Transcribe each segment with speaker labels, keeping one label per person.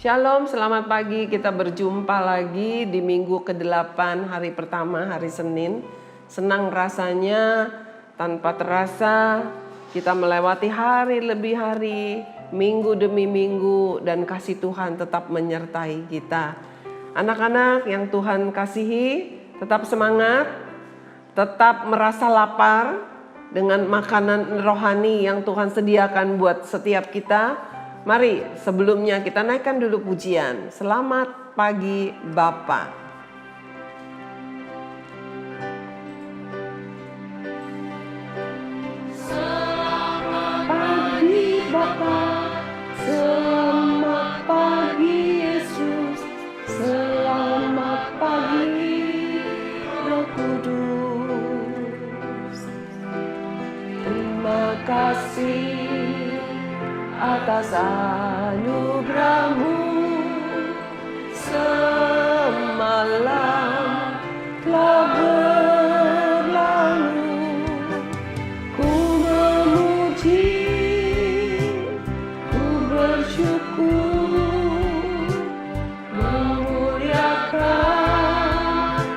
Speaker 1: Shalom, selamat pagi. Kita berjumpa lagi di minggu ke-8, hari pertama, hari Senin. Senang rasanya, tanpa terasa kita melewati hari lebih hari, minggu demi minggu, dan kasih Tuhan tetap menyertai kita. Anak-anak yang Tuhan kasihi, tetap semangat, tetap merasa lapar dengan makanan rohani yang Tuhan sediakan buat setiap kita. Mari sebelumnya kita naikkan dulu pujian. Selamat pagi Bapa. Selamat pagi Bapa. Selamat pagi Yesus. Selamat pagi Roh Kudus. Terima kasih atas anugerah-Mu. Semalam telah berlalu, ku memuji, ku bersyukur, memuliakan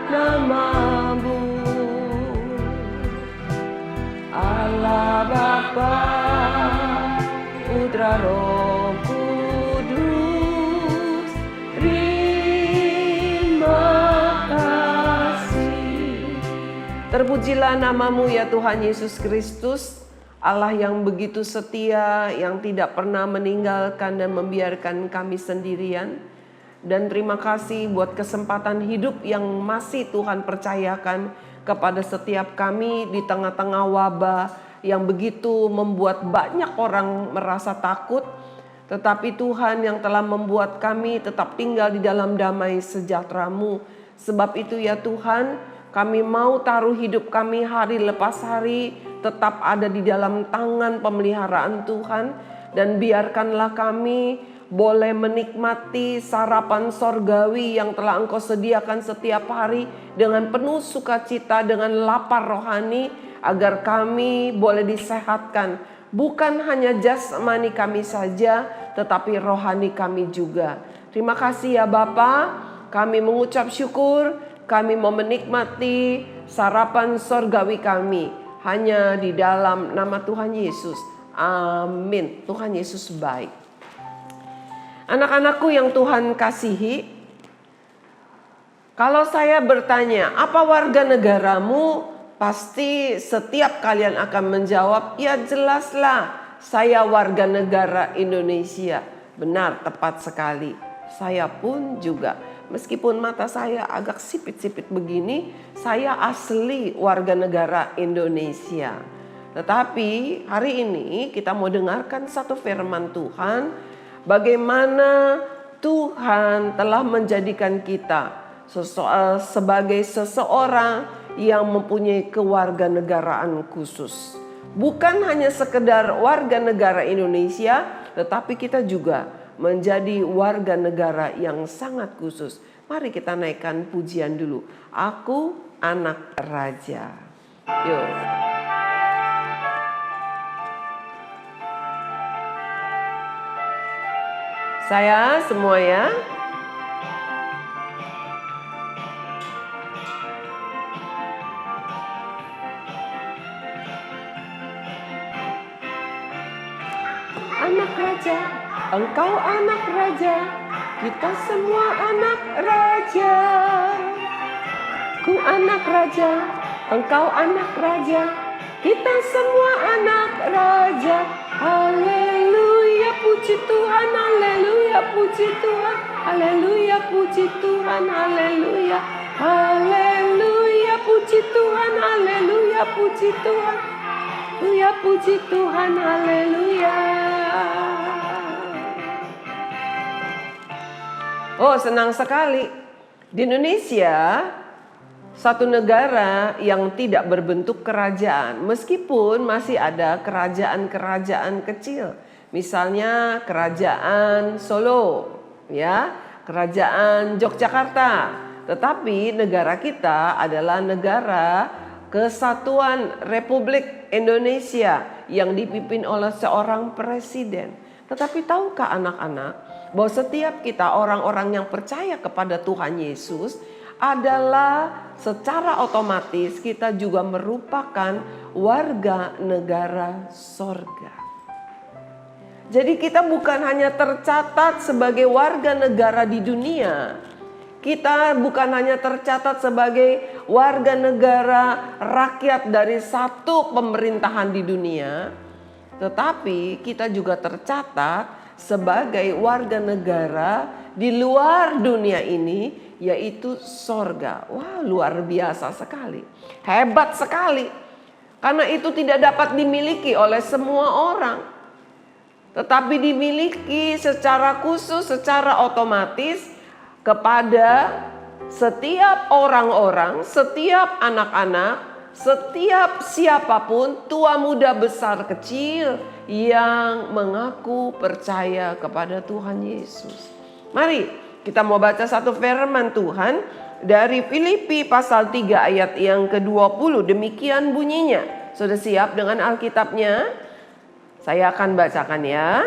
Speaker 1: nama-Mu. Allah Bapa, Putra Roh Kudus, terima kasih. Terpujilah nama-Mu ya Tuhan Yesus Kristus, Allah yang begitu setia, yang tidak pernah meninggalkan dan membiarkan kami sendirian. Dan terima kasih buat kesempatan hidup yang masih Tuhan percayakan kepada setiap kami di tengah-tengah wabah yang begitu membuat banyak orang merasa takut. Tetapi Tuhan yang telah membuat kami tetap tinggal di dalam damai sejahtera-Mu. Sebab itu ya Tuhan, kami mau taruh hidup kami hari lepas hari tetap ada di dalam tangan pemeliharaan Tuhan. Dan biarkanlah kami boleh menikmati sarapan sorgawi yang telah Engkau sediakan setiap hari dengan penuh sukacita, dengan lapar rohani, agar kami boleh disehatkan. Bukan hanya jasmani kami saja, tetapi rohani kami juga. Terima kasih ya Bapa, kami mengucap syukur, kami mau menikmati sarapan sorgawi kami hanya di dalam nama Tuhan Yesus. Amin. Tuhan Yesus baik. Anak-anakku yang Tuhan kasihi, kalau saya bertanya, apa warga negaramu? Pasti setiap kalian akan menjawab, ya jelaslah saya warga negara Indonesia. Benar, tepat sekali. Saya pun juga, meskipun mata saya agak sipit-sipit begini, saya asli warga negara Indonesia. Tetapi hari ini kita mau dengarkan satu firman Tuhan, bagaimana Tuhan telah menjadikan kita sebagai seseorang yang mempunyai kewarganegaraan khusus. Bukan hanya sekedar warga negara Indonesia, tetapi kita juga menjadi warga negara yang sangat khusus. Mari kita naikkan pujian dulu. Aku anak raja. Yuk. Saya semua ya. Anak raja, engkau anak raja, kita semua anak raja. Ku anak raja, engkau anak raja, kita semua anak raja. Haleluya, puji Tuhan, haleluya, puji Tuhan, haleluya, puji Tuhan, haleluya, haleluya, puji Tuhan, haleluya, puji Tuhan, haleluya, puji Tuhan, haleluya. Oh, senang sekali. Di Indonesia, satu negara yang tidak berbentuk kerajaan, meskipun masih ada kerajaan-kerajaan kecil. Misalnya kerajaan Solo, ya, kerajaan Yogyakarta. Tetapi negara kita adalah negara Kesatuan Republik Indonesia yang dipimpin oleh seorang presiden. Tetapi tahukah anak-anak, bahwa setiap kita orang-orang yang percaya kepada Tuhan Yesus adalah secara otomatis kita juga merupakan warga negara sorga. Jadi kita bukan hanya tercatat sebagai warga negara di dunia. Kita bukan hanya tercatat sebagai warga negara rakyat dari satu pemerintahan di dunia. Tetapi kita juga tercatat sebagai warga negara di luar dunia ini, yaitu sorga. Wah, luar biasa sekali. Hebat sekali. Karena itu tidak dapat dimiliki oleh semua orang. Tetapi dimiliki secara khusus, secara otomatis kepada setiap orang-orang, setiap anak-anak, setiap siapapun, tua muda besar kecil yang mengaku percaya kepada Tuhan Yesus. Mari kita mau baca satu firman Tuhan dari Filipi pasal 3 ayat yang ke-20. Demikian bunyinya. Sudah siap dengan Alkitabnya? Saya akan bacakan ya.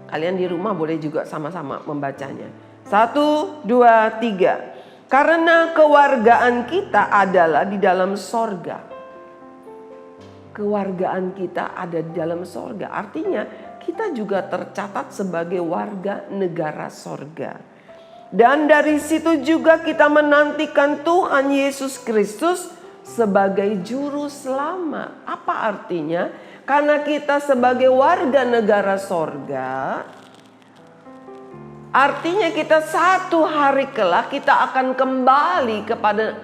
Speaker 1: Kalian di rumah boleh juga sama-sama membacanya. 1, 2, 3. Karena kewargaan kita adalah di dalam sorga. Kewargaan kita ada di dalam sorga. Artinya kita juga tercatat sebagai warga negara sorga. Dan dari situ juga kita menantikan Tuhan Yesus Kristus sebagai juru selamat. Apa artinya? Karena kita sebagai warga negara sorga, artinya kita satu hari kelak kita akan kembali kepada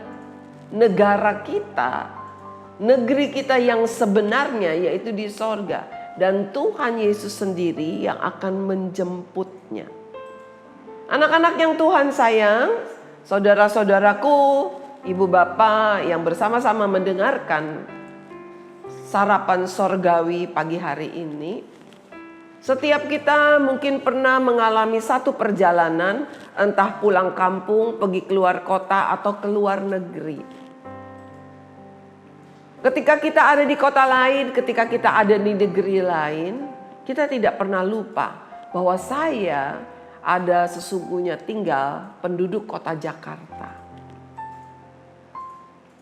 Speaker 1: negara kita, negeri kita yang sebenarnya, yaitu di sorga. Dan Tuhan Yesus sendiri yang akan menjemputnya. Anak-anak yang Tuhan sayang, saudara-saudaraku, ibu bapak yang bersama-sama mendengarkan sarapan sorgawi pagi hari ini. Setiap kita mungkin pernah mengalami satu perjalanan, entah pulang kampung, pergi keluar kota atau keluar negeri. Ketika kita ada di kota lain, ketika kita ada di negeri lain, kita tidak pernah lupa bahwa saya ada sesungguhnya tinggal penduduk kota Jakarta.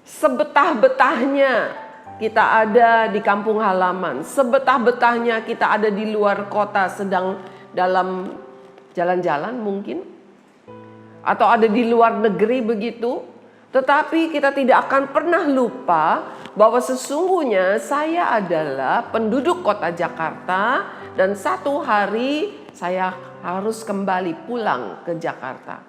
Speaker 1: Sebetah-betahnya kita ada di kampung halaman, sebetah-betahnya kita ada di luar kota sedang dalam jalan-jalan mungkin, atau ada di luar negeri begitu. Tetapi kita tidak akan pernah lupa bahwa sesungguhnya saya adalah penduduk kota Jakarta dan satu hari saya harus kembali pulang ke Jakarta.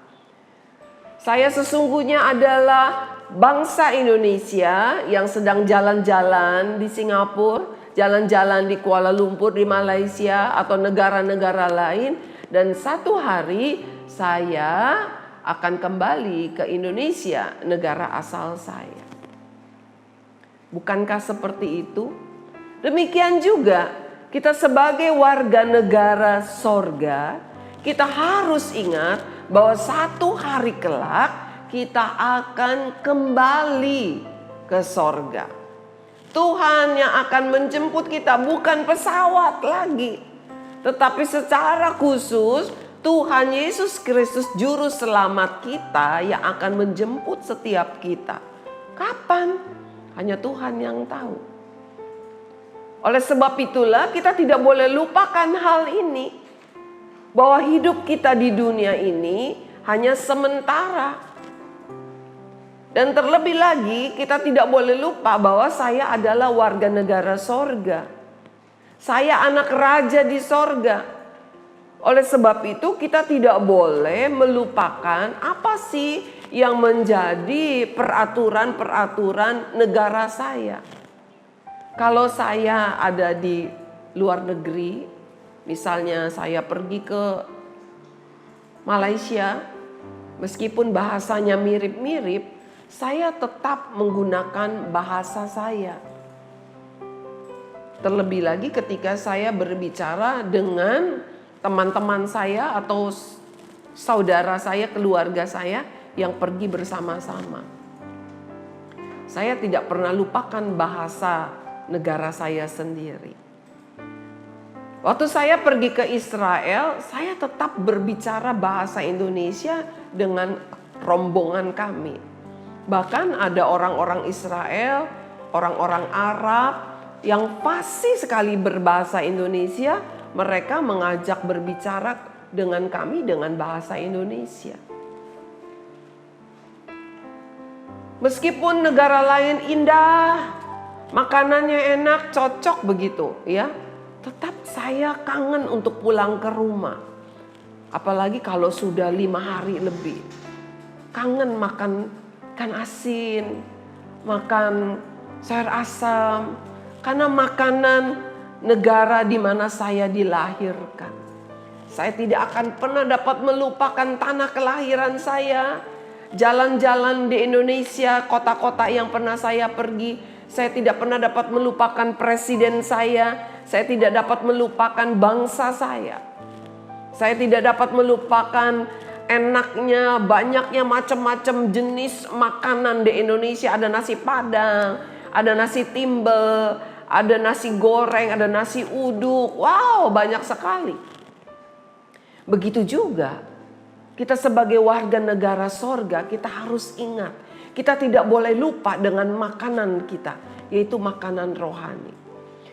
Speaker 1: Saya sesungguhnya adalah bangsa Indonesia yang sedang jalan-jalan di Singapura, jalan-jalan di Kuala Lumpur, di Malaysia atau negara-negara lain. Dan satu hari saya akan kembali ke Indonesia, negara asal saya. Bukankah seperti itu? Demikian juga kita sebagai warga negara sorga, kita harus ingat bahwa satu hari kelak kita akan kembali ke sorga. Tuhan yang akan menjemput kita bukan pesawat lagi, tetapi secara khusus Tuhan Yesus Kristus juru selamat kita yang akan menjemput setiap kita. Kapan? Hanya Tuhan yang tahu. Oleh sebab itulah kita tidak boleh lupakan hal ini. Bahwa hidup kita di dunia ini hanya sementara. Dan terlebih lagi kita tidak boleh lupa bahwa saya adalah warga negara sorga. Saya anak raja di sorga. Oleh sebab itu kita tidak boleh melupakan apa sih yang menjadi peraturan-peraturan negara saya. Kalau saya ada di luar negeri, misalnya saya pergi ke Malaysia, meskipun bahasanya mirip-mirip, saya tetap menggunakan bahasa saya. Terlebih lagi ketika saya berbicara dengan teman-teman saya atau saudara saya, keluarga saya yang pergi bersama-sama. Saya tidak pernah lupakan bahasa negara saya sendiri. Waktu saya pergi ke Israel, saya tetap berbicara bahasa Indonesia dengan rombongan kami. Bahkan ada orang-orang Israel, orang-orang Arab yang fasih sekali berbahasa Indonesia, mereka mengajak berbicara dengan kami dengan bahasa Indonesia. Meskipun negara lain indah, makanannya enak, cocok begitu ya, tetap saya kangen untuk pulang ke rumah. Apalagi kalau sudah 5 hari lebih. Kangen makan ikan asin, makan sayur asam, karena makanan negara di mana saya dilahirkan. Saya tidak akan pernah dapat melupakan tanah kelahiran saya. Jalan-jalan di Indonesia, kota-kota yang pernah saya pergi, saya tidak pernah dapat melupakan presiden saya tidak dapat melupakan bangsa saya. Saya tidak dapat melupakan enaknya, banyaknya macam-macam jenis makanan di Indonesia. Ada nasi padang, ada nasi timbel, ada nasi goreng, ada nasi uduk. Wow, banyak sekali. Begitu juga kita sebagai warga negara sorga, kita harus ingat. Kita tidak boleh lupa dengan makanan kita, yaitu makanan rohani.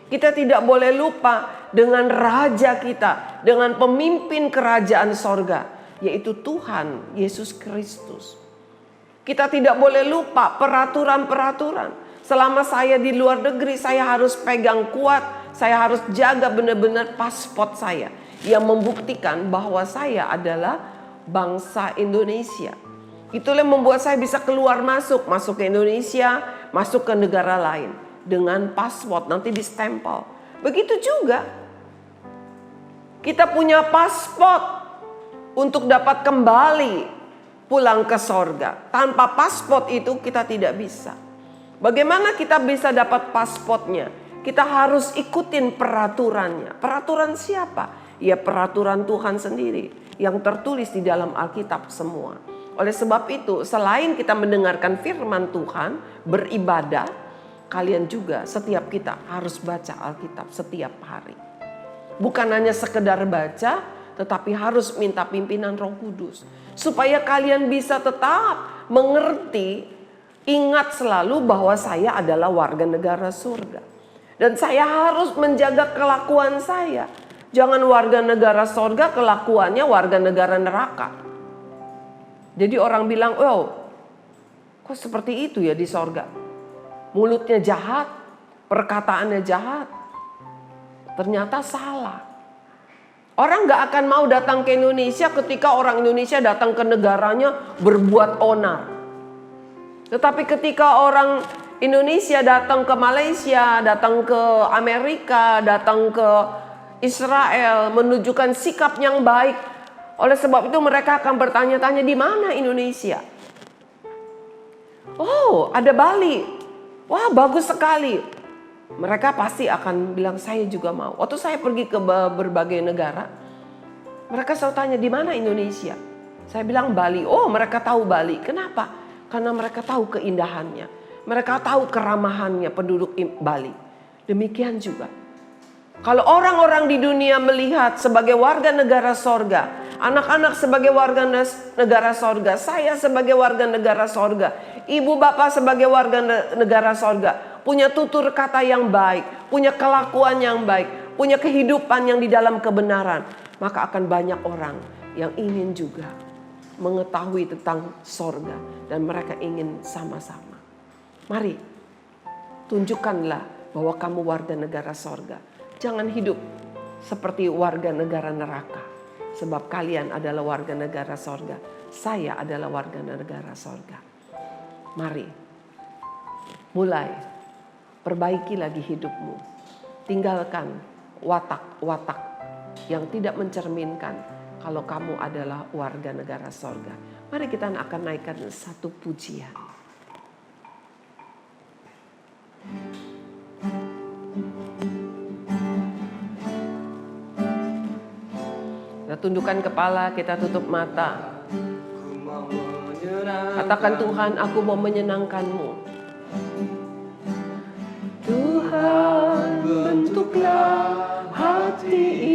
Speaker 1: Kita tidak boleh lupa dengan raja kita, dengan pemimpin kerajaan sorga, yaitu Tuhan Yesus Kristus. Kita tidak boleh lupa peraturan-peraturan. Selama saya di luar negeri, saya harus pegang kuat, saya harus jaga benar-benar paspor saya yang membuktikan bahwa saya adalah bangsa Indonesia. Itulah yang membuat saya bisa keluar masuk ke Indonesia, masuk ke negara lain dengan paspor, nanti distempel. Begitu juga kita punya paspor untuk dapat kembali pulang ke sorga. Tanpa paspor itu kita tidak bisa. Bagaimana kita bisa dapat paspornya? Kita harus ikutin peraturannya. Peraturan siapa? Ya peraturan Tuhan sendiri yang tertulis di dalam Alkitab semua. Oleh sebab itu, selain kita mendengarkan firman Tuhan, beribadah, kalian juga setiap kita harus baca Alkitab setiap hari. Bukan hanya sekedar baca, tetapi harus minta pimpinan Roh Kudus. Supaya kalian bisa tetap mengerti, ingat selalu bahwa saya adalah warga negara surga. Dan saya harus menjaga kelakuan saya. Jangan warga negara surga kelakuannya warga negara neraka. Jadi orang bilang, oh kok seperti itu ya di sorga. Mulutnya jahat, perkataannya jahat. Ternyata salah. Orang gak akan mau datang ke Indonesia ketika orang Indonesia datang ke negaranya berbuat onar. Tetapi ketika orang Indonesia datang ke Malaysia, datang ke Amerika, datang ke Israel, menunjukkan sikap yang baik. Oleh sebab itu mereka akan bertanya-tanya, di mana Indonesia? Oh, ada Bali. Wah, bagus sekali. Mereka pasti akan bilang, saya juga mau. Waktu saya pergi ke berbagai negara, mereka selalu tanya, di mana Indonesia? Saya bilang Bali. Oh, mereka tahu Bali. Kenapa? Karena mereka tahu keindahannya. Mereka tahu keramahannya penduduk Bali. Demikian juga. Kalau orang-orang di dunia melihat sebagai warga negara sorga, anak-anak sebagai warga negara sorga, saya sebagai warga negara sorga, ibu bapak sebagai warga negara sorga, punya tutur kata yang baik, punya kelakuan yang baik, punya kehidupan yang di dalam kebenaran, maka akan banyak orang yang ingin juga mengetahui tentang sorga dan mereka ingin sama-sama. Mari, tunjukkanlah bahwa kamu warga negara sorga. Jangan hidup seperti warga negara neraka. Sebab kalian adalah warga negara sorga. Saya adalah warga negara sorga. Mari, mulai perbaiki lagi hidupmu. Tinggalkan watak-watak yang tidak mencerminkan kalau kamu adalah warga negara sorga. Mari kita akan naikkan satu pujian. Kita tundukkan kepala, kita tutup mata. Katakan, Tuhan, aku mau menyenangkan-Mu. Tuhan, bentuklah hati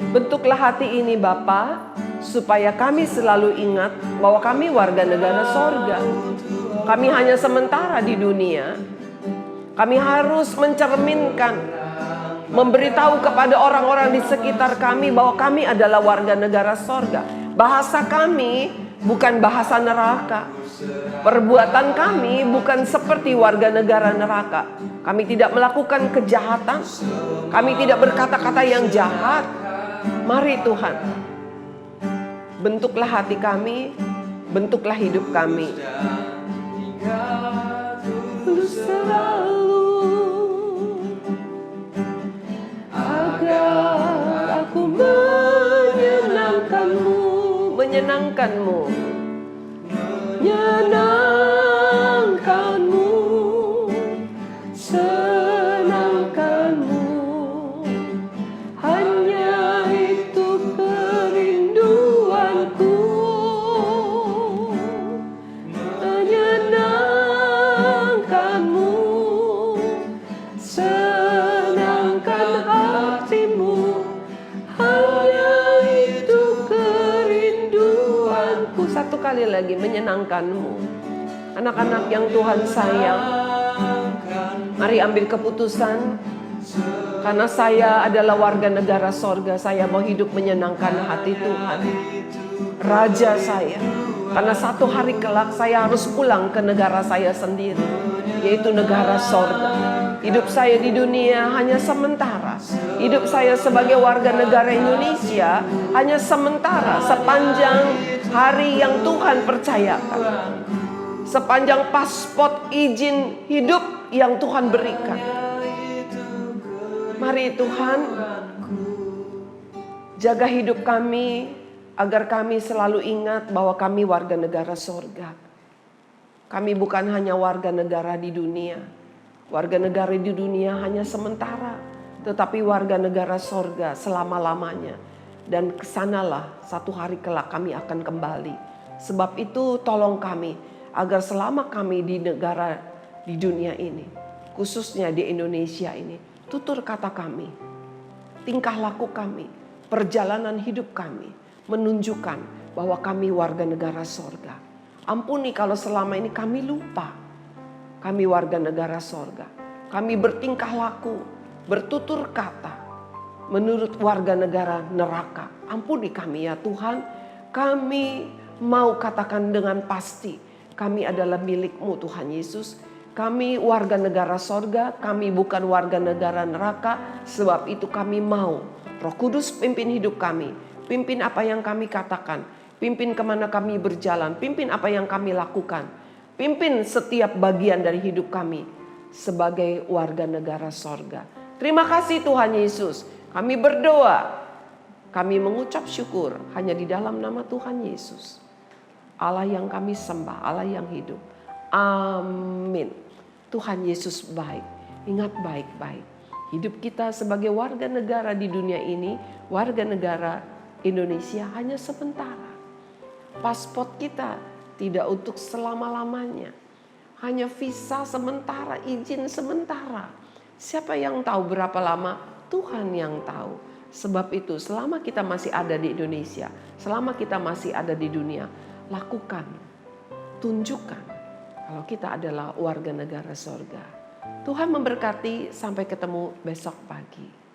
Speaker 1: Bentuklah hati ini Bapa, supaya kami selalu ingat bahwa kami warga negara sorga. Kami hanya sementara di dunia. Kami harus mencerminkan, memberitahu kepada orang-orang di sekitar kami bahwa kami adalah warga negara sorga. Bahasa kami bukan bahasa neraka. Perbuatan kami bukan seperti warga negara neraka. Kami tidak melakukan kejahatan. Kami tidak berkata-kata yang jahat. Mari Tuhan, bentuklah hati kami, bentuklah hidup kami. Selalu agar aku menyenangkanmu, menyenangkanmu, menyenangkanmu, senangkanmu. Hanya itu kerinduanku, menyenangkanmu, senangkan hatimu. Hanya itu kerinduanku. Satu kali lagi, menyenangkanmu. Anak-anak yang Tuhan sayang, mari ambil keputusan. Karena saya adalah warga negara sorga, saya mau hidup menyenangkan hati Tuhan, Raja saya. Karena satu hari kelak saya harus pulang ke negara saya sendiri, yaitu negara sorga. Hidup saya di dunia hanya sementara. Hidup saya sebagai warga negara Indonesia hanya sementara, sepanjang hari yang Tuhan percayakan, sepanjang paspor izin hidup yang Tuhan berikan. Mari Tuhan, jaga hidup kami agar kami selalu ingat bahwa kami warga negara sorga. Kami bukan hanya warga negara di dunia. Warga negara di dunia hanya sementara, tetapi warga negara sorga selama-lamanya. Dan kesanalah satu hari kelak kami akan kembali. Sebab itu tolong kami agar selama kami di negara di dunia ini, khususnya di Indonesia ini, tutur kata kami, tingkah laku kami, perjalanan hidup kami menunjukkan bahwa kami warga negara sorga. Ampuni kalau selama ini kami lupa kami warga negara sorga. Kami bertingkah laku, bertutur kata menurut warga negara neraka. Ampuni kami ya Tuhan. Kami mau katakan dengan pasti, kami adalah milik-Mu Tuhan Yesus. Kami warga negara sorga, kami bukan warga negara neraka. Sebab itu kami mau Roh Kudus pimpin hidup kami. Pimpin apa yang kami katakan. Pimpin kemana kami berjalan. Pimpin apa yang kami lakukan. Pimpin setiap bagian dari hidup kami sebagai warga negara sorga. Terima kasih Tuhan Yesus. Kami berdoa. Kami mengucap syukur hanya di dalam nama Tuhan Yesus. Allah yang kami sembah, Allah yang hidup. Amin. Tuhan Yesus baik. Ingat baik-baik. Hidup kita sebagai warga negara di dunia ini, warga negara Indonesia hanya sementara. Paspor kita tidak untuk selama-lamanya. Hanya visa sementara, izin sementara. Siapa yang tahu berapa lama? Tuhan yang tahu. Sebab itu selama kita masih ada di Indonesia, selama kita masih ada di dunia, lakukan, tunjukkan kalau kita adalah warga negara sorga. Tuhan memberkati, sampai ketemu besok pagi.